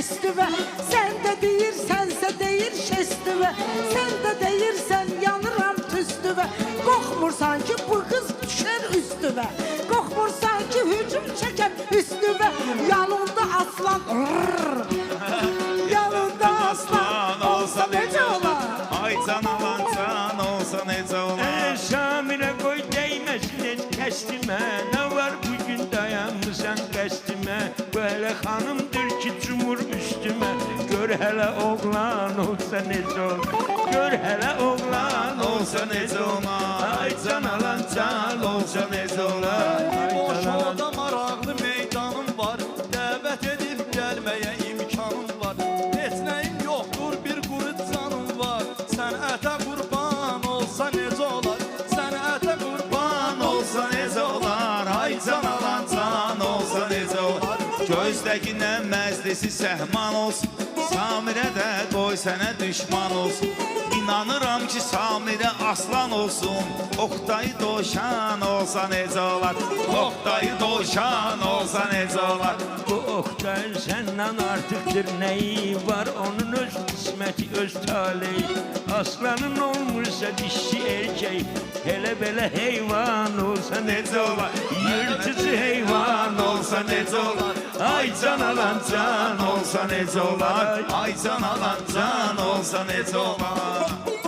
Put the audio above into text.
şestüve. Sen de deyirsənsə deyir şestüve. Sen de deyirsən yanıram tüstüve. Qorxmursan ki bu kız düşer üstüve. Qorxmursan ki hücum çeker üstüve. Yanında aslan yanında aslan olsa necə olar? Ay can alan can olsa necə olar? Samirə qoy değməsin kəstimə. Nə var bugün dayanmısan qəstimə? Bu hələ xanımdır ki cumur üstümə. Gör hələ oğlan olsa necə olar? Gör hələ oğlan olsa necə olar? Ay can alan can olsa necə olar? Boşoda maraqlı meydanım var. Dəvət edib gəlməyə imkanım var. Heç nəyim yoxdur, bir qurut canım var. Sənətə qurban olsa necə olar? Sənətə qurban Olsa necə olar? Ay can alan can olsa necə olar? Gözdəkinə məzdisi səhman olsun. Samirə də qoy sənə düşman olsun. İnanıram ki Samirə aslan olsun. Oqtay Dovşan olsa necə olar? Oqtay Dovşan olsa necə olar? Bu Oqtay səndən artıqdır nəyi var? Onun öz qisməti, öz taleyi. Aslanın olmursa dişi erkək. Hele belə heyvan olsa necə olar? Yırtıcı heyvan olsa necə olar? Ay can alan can olsa necə olar? Ay can alan can olsa necə olar?